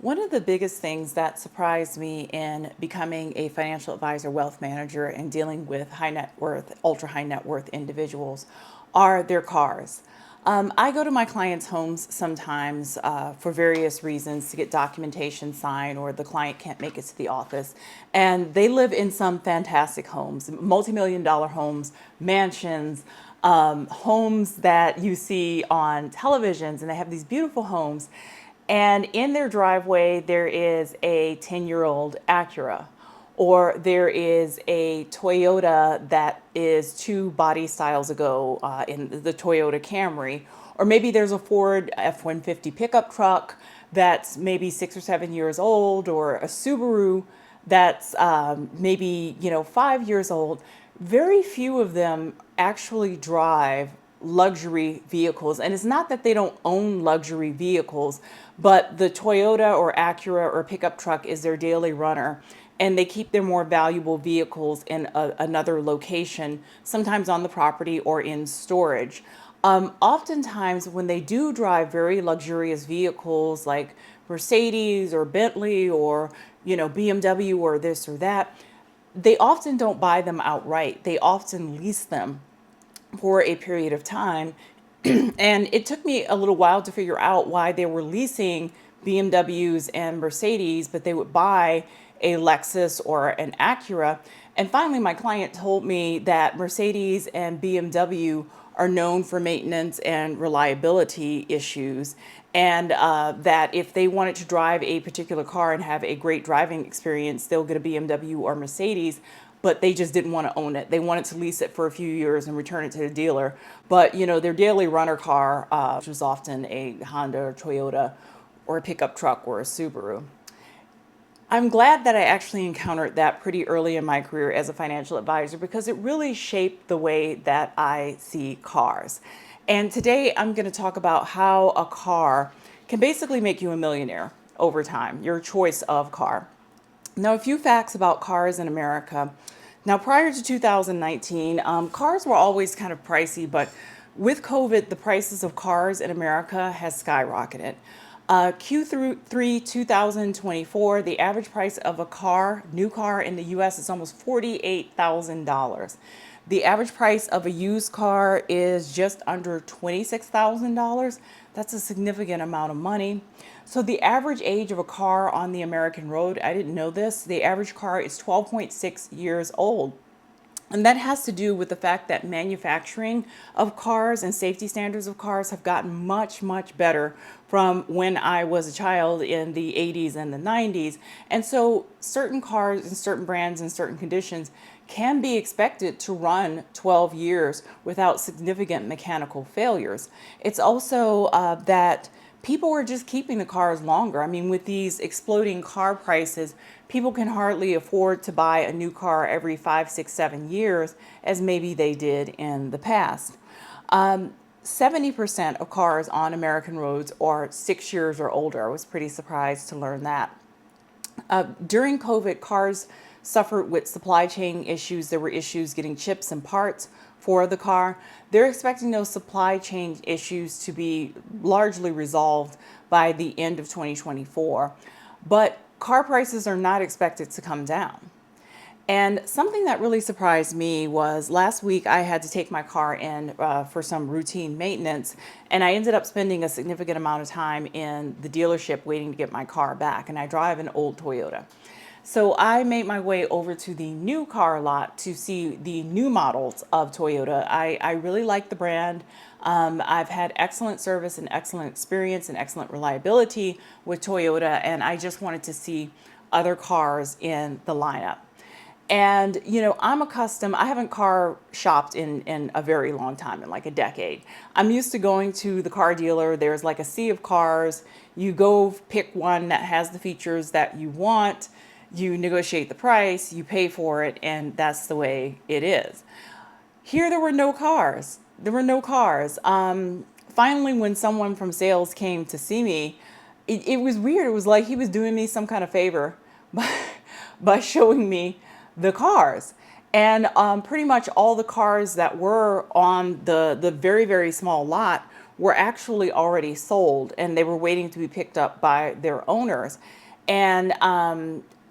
One of the biggest things that surprised me in becoming a financial advisor, wealth manager, and dealing with high net worth, ultra high net worth individuals are their cars. I go to my clients' homes sometimes for various reasons to get documentation signed, or the client can't make it to the office. And they live in some fantastic homes, multi-million dollar homes, mansions, homes that you see on televisions, and they have these beautiful homes. And in their driveway, there is a 10-year-old Acura, or there is a Toyota that is two body styles ago in the Toyota Camry, or maybe there's a Ford F-150 pickup truck that's maybe 6 or 7 years old, or a Subaru that's maybe 5 years old. Very few of them actually drive luxury vehicles. And it's not that they don't own luxury vehicles, but the Toyota or Acura or pickup truck is their daily runner. And they keep their more valuable vehicles in another location, sometimes on the property or in storage. Oftentimes, when they do drive very luxurious vehicles like Mercedes or Bentley or BMW or this or that, they often don't buy them outright. They often lease them for a period of time. And it took me a little while to figure out why they were leasing BMWs and Mercedes, but they would buy a Lexus or an Acura. And finally, my client told me that Mercedes and BMW are known for maintenance and reliability issues, and that if they wanted to drive a particular car and have a great driving experience, they'll get a BMW or Mercedes, but they just didn't want to own it. They wanted to lease it for a few years and return it to the dealer. But their daily runner car, which was often a Honda or Toyota or a pickup truck or a Subaru. I'm glad that I actually encountered that pretty early in my career as a financial advisor, because it really shaped the way that I see cars. And today I'm going to talk about how a car can basically make you a millionaire over time, your choice of car. Now, a few facts about cars in America. Now, prior to 2019, cars were always kind of pricey, but with COVID, the prices of cars in America has skyrocketed. Q3 2024, the average price of a car, new car in the US is almost $48,000. The average price of a used car is just under $26,000. That's a significant amount of money. So the average age of a car on the American road, I didn't know this, the average car is 12.6 years old. And that has to do with the fact that manufacturing of cars and safety standards of cars have gotten much, much better from when I was a child in the 80s and the 90s. And so certain cars and certain brands and certain conditions can be expected to run 12 years without significant mechanical failures. It's also that people are just keeping the cars longer. I mean, with these exploding car prices, people can hardly afford to buy a new car every 5, 6, 7 years as maybe they did in the past. 70% of cars on American roads are 6 years or older. I was pretty surprised to learn that. During COVID, cars suffered with supply chain issues. There were issues getting chips and parts for the car. They're expecting those supply chain issues to be largely resolved by the end of 2024. But car prices are not expected to come down. And something that really surprised me was last week I had to take my car in for some routine maintenance, and I ended up spending a significant amount of time in the dealership waiting to get my car back. And I drive an old Toyota. So I made my way over to the new car lot to see the new models of Toyota. I really like the brand. I've had excellent service and excellent experience and excellent reliability with Toyota, and I just wanted to see other cars in the lineup. And, I haven't car shopped in a very long time, in like a decade. I'm used to going to the car dealer. There's like a sea of cars. You go pick one that has the features that you want. You negotiate the price, you pay for it, and that's the way it is. Here, there were no cars. There were no cars. Finally, when someone from sales came to see me, it was weird. It was like he was doing me some kind of favor by showing me the cars. And pretty much all the cars that were on the very, very small lot were actually already sold and they were waiting to be picked up by their owners. And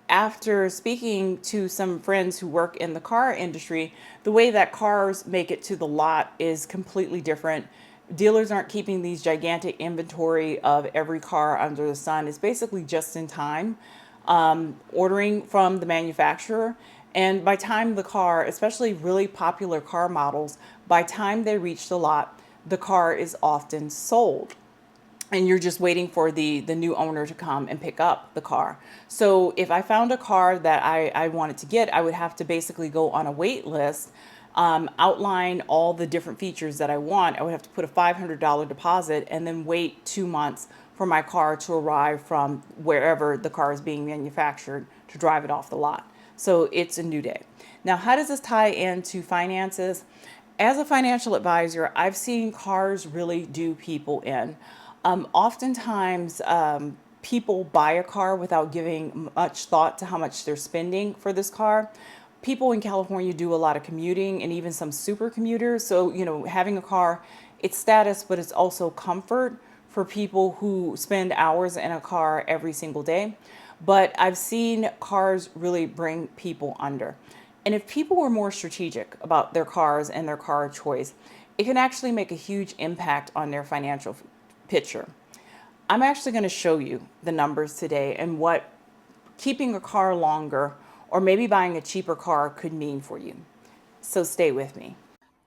after speaking to some friends who work in the car industry, the way that cars make it to the lot is completely different. Dealers aren't keeping these gigantic inventory of every car under the sun. It's basically just in time, ordering from the manufacturer. And by time the car, especially really popular car models, by time they reach the lot, the car is often sold and you're just waiting for the new owner to come and pick up the car. So if I found a car that I wanted to get, I would have to basically go on a wait list, outline all the different features that I want. I would have to put a $500 deposit and then wait 2 months for my car to arrive from wherever the car is being manufactured to drive it off the lot. So it's a new day. Now, how does this tie into finances? As a financial advisor, I've seen cars really do people in. Oftentimes, people buy a car without giving much thought to how much they're spending for this car. People in California do a lot of commuting and even some super commuters. So, having a car, it's status, but it's also comfort for people who spend hours in a car every single day. But I've seen cars really bring people under. And if people were more strategic about their cars and their car choice, it can actually make a huge impact on their financial picture. I'm actually going to show you the numbers today and what keeping a car longer or maybe buying a cheaper car could mean for you. So stay with me.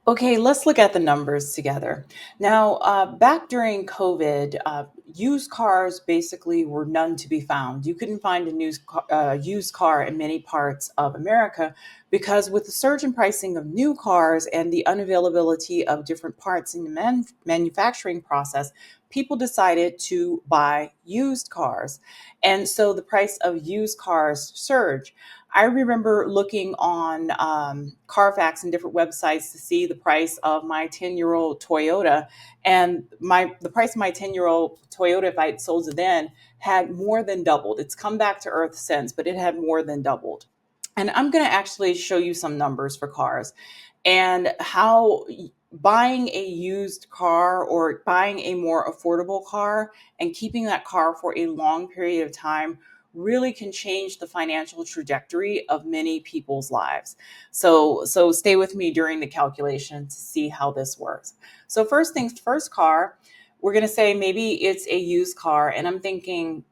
Okay, let's look at the numbers together. Now, back during COVID, used cars basically were none to be found. You couldn't find a used car in many parts of America because, with the surge in pricing of new cars and the unavailability of different parts in the manufacturing process, people decided to buy used cars. And so the price of used cars surged. I remember looking on Carfax and different websites to see the price of my 10-year-old Toyota, and the price of my 10-year-old Toyota, if I had sold it then, had more than doubled. It's come back to earth since, but it had more than doubled. And I'm going to actually show you some numbers for cars and how buying a used car or buying a more affordable car and keeping that car for a long period of time really can change the financial trajectory of many people's lives. So stay with me during the calculation to see how this works. So first things first, car, we're going to say maybe it's a used car, and I'm thinking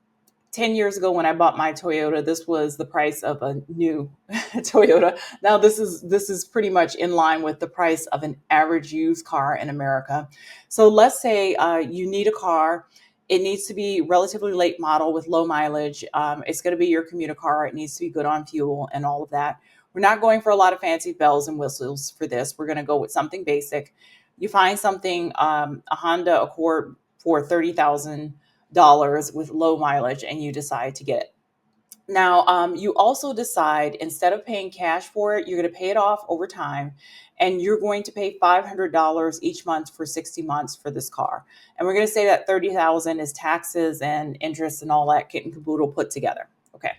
10 years ago when I bought my Toyota, this was the price of a new Toyota. Now this is pretty much in line with the price of an average used car in America. So let's say you need a car. It needs to be relatively late model with low mileage. It's going to be your commuter car. It needs to be good on fuel and all of that. We're not going for a lot of fancy bells and whistles for this. We're going to go with something basic. You find something, a Honda Accord for $30,000 with low mileage, and you decide to get it. Now, you also decide instead of paying cash for it, you're going to pay it off over time, and you're going to pay $500 each month for 60 months for this car. And we're going to say that 30,000 is taxes and interest and all that kit and caboodle put together. Okay.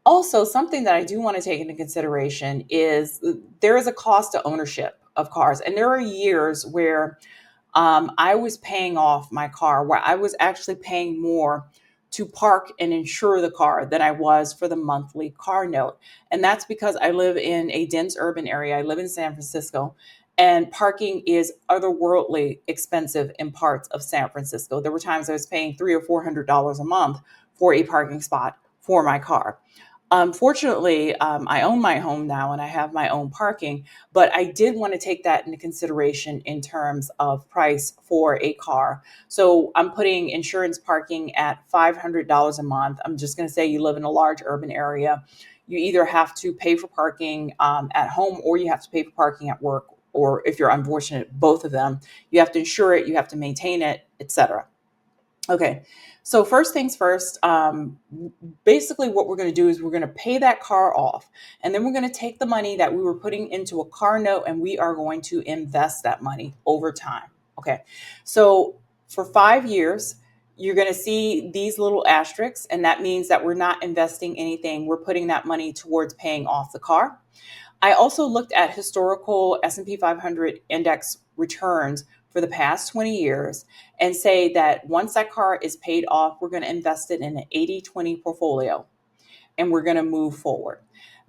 Also, something that I do want to take into consideration is there is a cost to ownership of cars, and there are years where I was paying off my car, where I was actually paying more to park and insure the car than I was for the monthly car note. And that's because I live in a dense urban area. I live in San Francisco, and parking is otherworldly expensive in parts of San Francisco. There were times I was paying $300 or $400 a month for a parking spot for my car. Fortunately, I own my home now and I have my own parking, but I did want to take that into consideration in terms of price for a car. So I'm putting insurance parking at $500 a month. I'm just going to say you live in a large urban area. You either have to pay for parking at home or you have to pay for parking at work, or if you're unfortunate, both of them. You have to insure it, you have to maintain it, etc. Okay, so first things first, basically what we're going to do is we're going to pay that car off. And then we're going to take the money that we were putting into a car note and we are going to invest that money over time. Okay, so for 5 years, you're going to see these little asterisks, and that means that we're not investing anything. We're putting that money towards paying off the car. I also looked at historical S&P 500 index returns for the past 20 years and say that once that car is paid off, we're going to invest it in an 80-20 portfolio and we're going to move forward.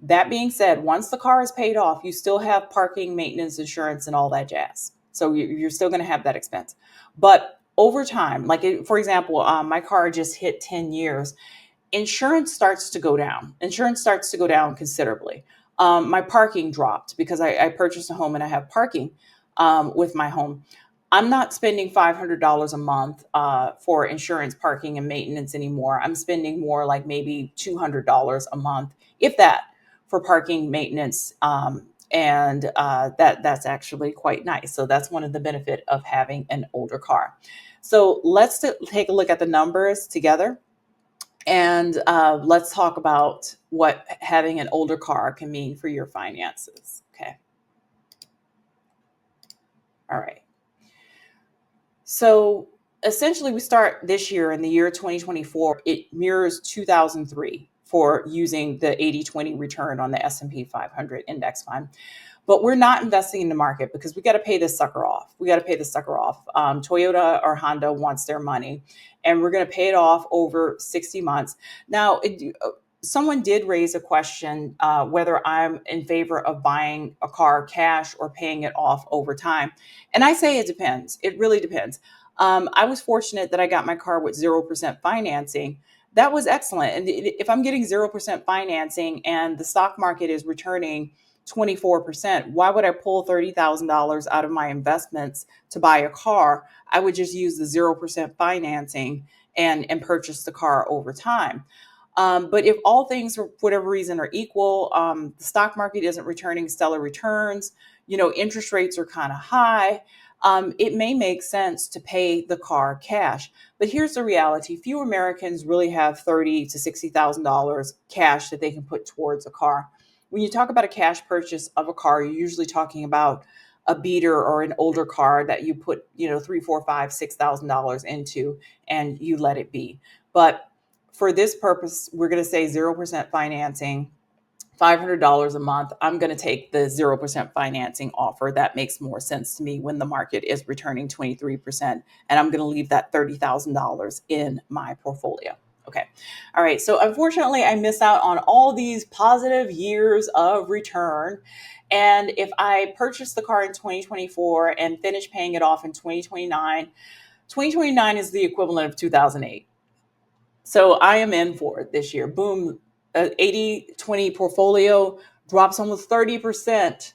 That being said, once the car is paid off, you still have parking, maintenance, insurance, and all that jazz. So you're still going to have that expense. But over time, for example, my car just hit 10 years, insurance starts to go down. Insurance starts to go down considerably. My parking dropped because I purchased a home and I have parking with my home. I'm not spending $500 a month for insurance, parking, and maintenance anymore. I'm spending more like maybe $200 a month, if that, for parking, maintenance, and that's actually quite nice. So that's one of the benefit of having an older car. So let's take a look at the numbers together, and let's talk about what having an older car can mean for your finances. Okay. All right. So essentially, we start this year in the year 2024. It mirrors 2003 for using the 80-20 return on the S&P 500 index fund. But we're not investing in the market because we got to pay this sucker off. We got to pay this sucker off. Toyota or Honda wants their money, and we're going to pay it off over 60 months. Now, someone did raise a question whether I'm in favor of buying a car cash or paying it off over time. And I say it depends. It really depends. I was fortunate that I got my car with 0% financing. That was excellent. And if I'm getting 0% financing and the stock market is returning 24%, why would I pull $30,000 out of my investments to buy a car? I would just use the 0% financing and purchase the car over time. But if all things, for whatever reason, are equal, the stock market isn't returning stellar returns, interest rates are kind of high, it may make sense to pay the car cash. But here's the reality: few Americans really have $30,000 to $60,000 cash that they can put towards a car. When you talk about a cash purchase of a car, you're usually talking about a beater or an older car that you put, three, four, five, $6,000 into, and you let it be. But for this purpose, we're going to say 0% financing, $500 a month. I'm going to take the 0% financing offer. That makes more sense to me when the market is returning 23%. And I'm going to leave that $30,000 in my portfolio. Okay. All right. So unfortunately, I miss out on all these positive years of return. And if I purchase the car in 2024 and finish paying it off in 2029 is the equivalent of 2008. So I am in for it this year. Boom, 80-20 portfolio drops almost 30%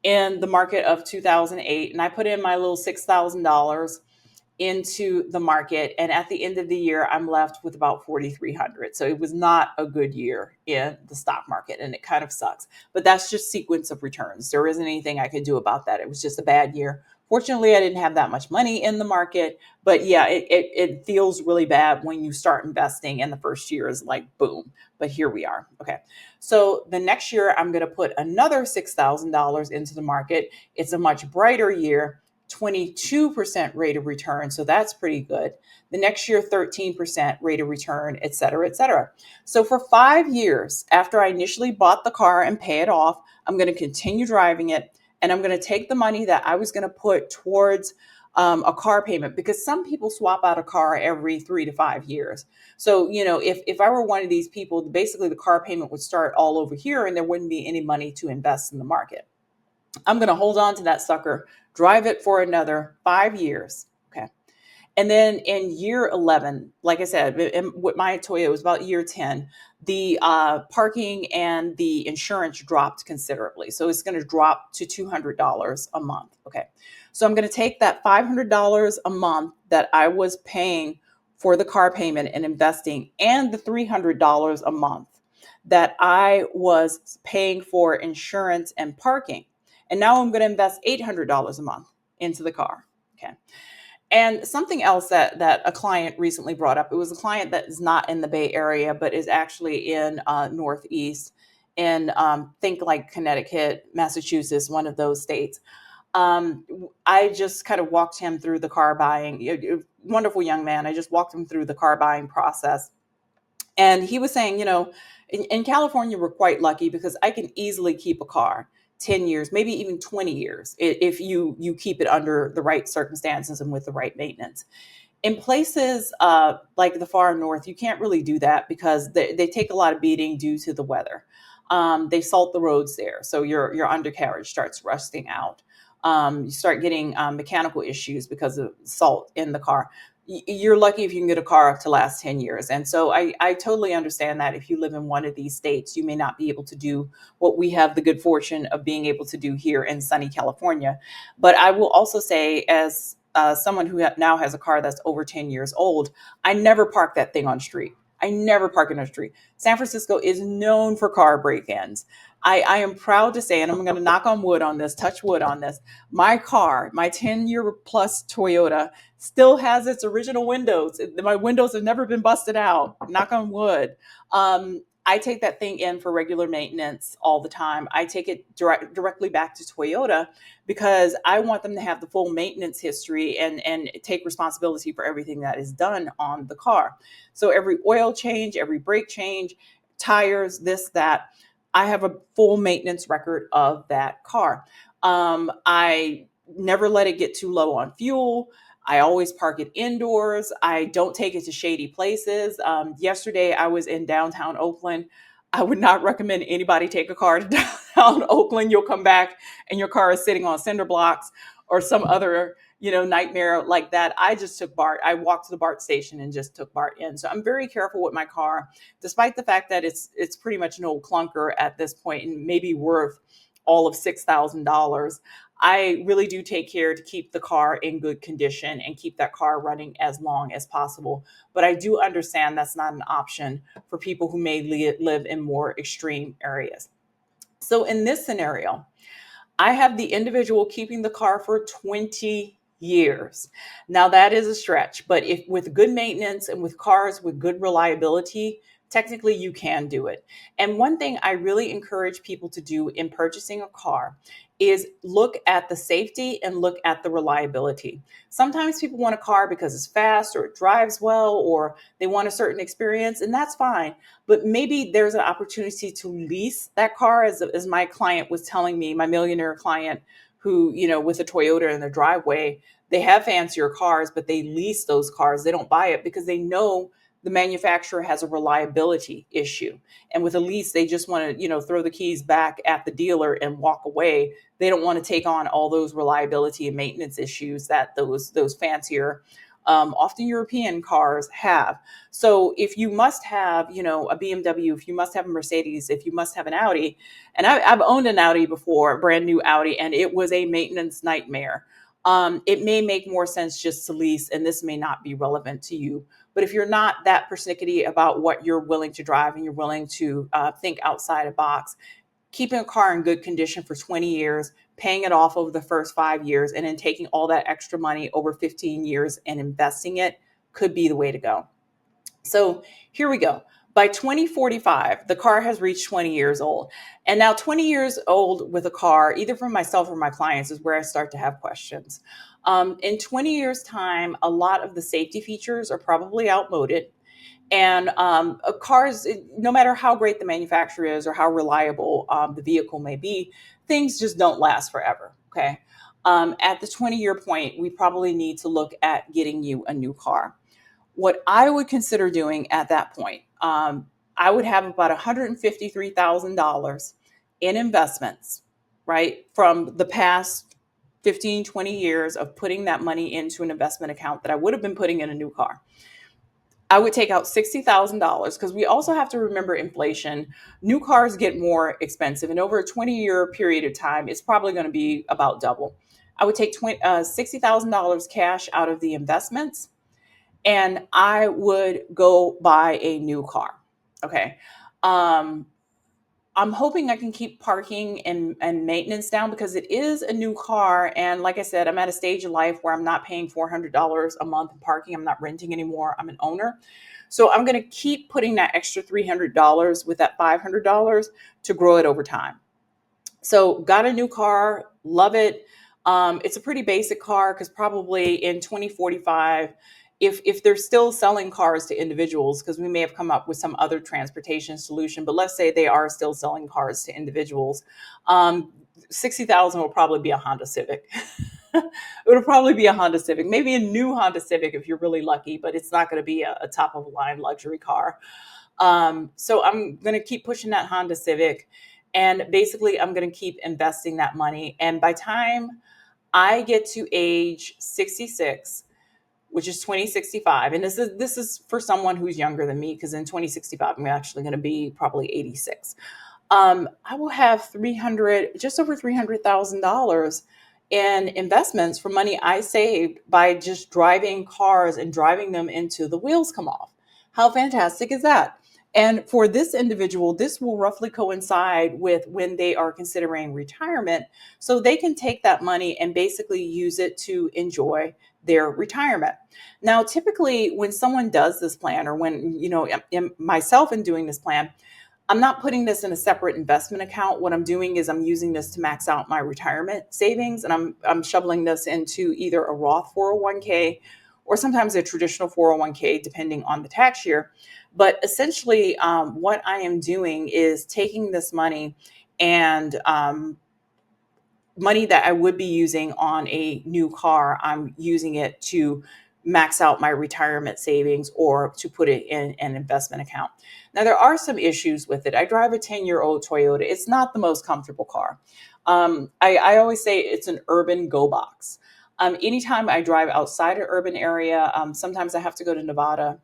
in the market of 2008. And I put in my little $6,000 into the market. And at the end of the year, I'm left with about 4,300. So it was not a good year in the stock market, and it kind of sucks. But that's just sequence of returns. There isn't anything I could do about that. It was just a bad year. Fortunately, I didn't have that much money in the market. But yeah, it feels really bad when you start investing and the first year is like boom. But here we are. Okay. So the next year, I'm going to put another $6,000 into the market. It's a much brighter year. 22% rate of return. So that's pretty good. The next year, 13% rate of return, et cetera, et cetera. So for 5 years after I initially bought the car and pay it off, I'm going to continue driving it. And I'm going to take the money that I was going to put towards a car payment, because some people swap out a car every 3 to 5 years. So, if I were one of these people, basically the car payment would start all over here and there wouldn't be any money to invest in the market. I'm going to hold on to that sucker, drive it for another 5 years. Okay. And then in year 11, like I said, with my Toyota, it was about year 10, the parking and the insurance dropped considerably. So it's going to drop to $200 a month. Okay. So I'm going to take that $500 a month that I was paying for the car payment and investing, and the $300 a month that I was paying for insurance and parking. And now I'm going to invest $800 a month into the car. Okay. And something else that a client recently brought up, it was a client that is not in the Bay Area, but is actually in Northeast, in think like Connecticut, Massachusetts, one of those states. I just kind of walked him through the car buying. Wonderful young man. I just walked him through the car buying process. And he was saying, in California, we're quite lucky because I can easily keep a car. 10 years, maybe even 20 years if you keep it under the right circumstances and with the right maintenance. In places like the far north, you can't really do that because they take a lot of beating due to the weather. They salt the roads there, so your undercarriage starts rusting out. You start getting mechanical issues because of salt in the car. You're lucky if you can get a car to last 10 years. And so I totally understand that if you live in one of these states, you may not be able to do what we have the good fortune of being able to do here in sunny California. But I will also say, as someone who now has a car that's over 10 years old, I never park that thing on street. I never park it on the street. San Francisco is known for car break-ins. I am proud to say, and I'm going to knock on wood on this, touch wood on this, my car, my 10-year plus Toyota, still has its original windows. My windows have never been busted out. Knock on wood. I take that thing in for regular maintenance all the time. I take it directly back to Toyota because I want them to have the full maintenance history and take responsibility for everything that is done on the car. So every oil change, every brake change, tires, this, that, I have a full maintenance record of that car. I never let it get too low on fuel. I always park it indoors. I don't take it to shady places. Yesterday, I was in downtown Oakland. I would not recommend anybody take a car to downtown Oakland. You'll come back and your car is sitting on cinder blocks or some other, nightmare like that. I just took Bart. I walked to the Bart station and just took Bart in. So I'm very careful with my car, despite the fact that it's pretty much an old clunker at this point and maybe worth all of $6,000. I really do take care to keep the car in good condition and keep that car running as long as possible. But I do understand that's not an option for people who may live in more extreme areas. So in this scenario, I have the individual keeping the car for 20 years. Now that is a stretch, but if with good maintenance and with cars with good reliability, technically you can do it. And one thing I really encourage people to do in purchasing a car is look at the safety and look at the reliability. Sometimes people want a car because it's fast or it drives well or they want a certain experience, and that's fine. But maybe there's an opportunity to lease that car, as my client was telling me, my millionaire client who, with a Toyota in their driveway, they have fancier cars, but they lease those cars. They don't buy it because they know the manufacturer has a reliability issue. And with a lease, they just want to, throw the keys back at the dealer and walk away. They don't want to take on all those reliability and maintenance issues that those fancier, often European cars have. So if you must have, a BMW, if you must have a Mercedes, if you must have an Audi, and I've owned an Audi before, a brand new Audi, and it was a maintenance nightmare. It may make more sense just to lease, and this may not be relevant to you. But if you're not that persnickety about what you're willing to drive and you're willing to think outside a box, keeping a car in good condition for 20 years, paying it off over the first 5 years, and then taking all that extra money over 15 years and investing it could be the way to go. So here we go. By 2045, the car has reached 20 years old. And now 20 years old with a car, either for myself or my clients, is where I start to have questions. In 20 years' time, a lot of the safety features are probably outmoded. And cars, no matter how great the manufacturer is or how reliable the vehicle may be, things just don't last forever. Okay. At the 20-year point, we probably need to look at getting you a new car. What I would consider doing at that point, I would have about $153,000 in investments, right? From the past 15, 20 years of putting that money into an investment account that I would have been putting in a new car. I would take out $60,000 because we also have to remember inflation. New cars get more expensive, and over a 20-year period of time, it's probably going to be about double. I would take $60,000 cash out of the investments, and I would go buy a new car. Okay. Um, I'm hoping I can keep parking and maintenance down because it is a new car. And like I said, I'm at a stage in life where I'm not paying $400 a month in parking. I'm not renting anymore. I'm an owner. So I'm going to keep putting that extra $300 with that $500 to grow it over time. So got a new car, love it. It's a pretty basic car because probably in 2045, if they're still selling cars to individuals, because we may have come up with some other transportation solution, but let's say they are still selling cars to individuals. 60,000 will probably be a Honda Civic. It'll probably be a Honda Civic, maybe a new Honda Civic if you're really lucky, but it's not going to be a top of the line luxury car. So I'm going to keep pushing that Honda Civic, and basically I'm going to keep investing that money. And by time I get to age 66, which is 2065, and this is for someone who's younger than me, because in 2065 I'm actually going to be probably 86. I will have 300, just over $300,000 in investments from money I saved by just driving cars and driving them into the wheels come off. How fantastic is that? And for this individual, this will roughly coincide with when they are considering retirement. So they can take that money and basically use it to enjoy their retirement. Now, typically, when someone does this plan, or when, myself in doing this plan, I'm not putting this in a separate investment account. What I'm doing is I'm using this to max out my retirement savings, and I'm shoveling this into either a Roth 401k or sometimes a traditional 401k, depending on the tax year. But essentially, what I am doing is taking this money and money that I would be using on a new car, I'm using it to max out my retirement savings or to put it in an investment account. Now, there are some issues with it. I drive a 10-year-old Toyota. It's not the most comfortable car. I always say it's an urban go box. Anytime I drive outside an urban area, sometimes I have to go to Nevada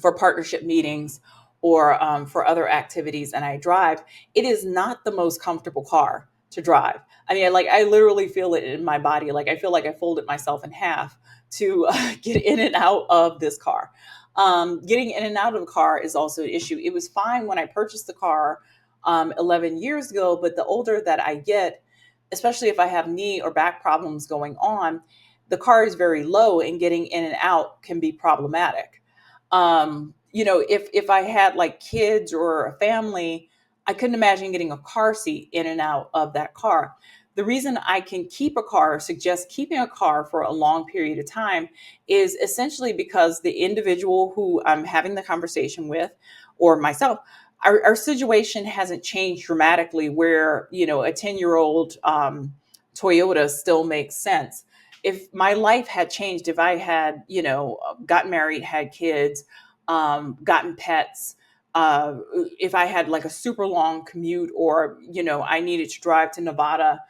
for partnership meetings or for other activities, and I drive, it is not the most comfortable car to drive. I mean, I literally feel it in my body. Like I feel like I folded myself in half to get in and out of this car. Getting in and out of the car is also an issue. It was fine when I purchased the car 11 years ago, but the older that I get, especially if I have knee or back problems going on, the car is very low and getting in and out can be problematic. If I had like kids or a family, I couldn't imagine getting a car seat in and out of that car. The reason I can keep a car, or suggest keeping a car for a long period of time, is essentially because the individual who I'm having the conversation with, or myself, our situation hasn't changed dramatically where, a 10-year-old Toyota still makes sense. If my life had changed, if I had, gotten married, had kids, gotten pets, if I had like a super long commute, or, I needed to drive to Nevada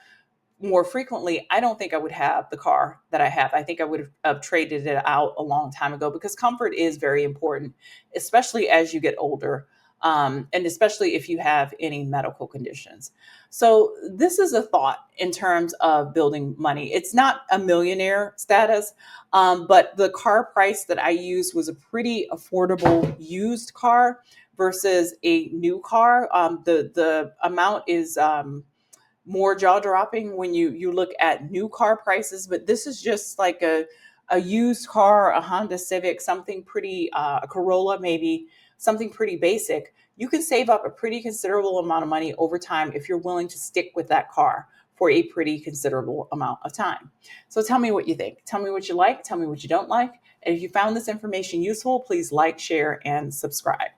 more frequently, I don't think I would have the car that I have. I think I would have traded it out a long time ago, because comfort is very important, especially as you get older, and especially if you have any medical conditions. So, this is a thought in terms of building money. It's not a millionaire status, but the car price that I used was a pretty affordable used car versus a new car. The amount is more jaw dropping when you look at new car prices, but this is just like a used car, a Honda Civic, something pretty, a Corolla, maybe something pretty basic. You can save up a pretty considerable amount of money over time if you're willing to stick with that car for a pretty considerable amount of time. So tell me what you think. Tell me what you like. Tell me what you don't like. And if you found this information useful, please like, share, and subscribe.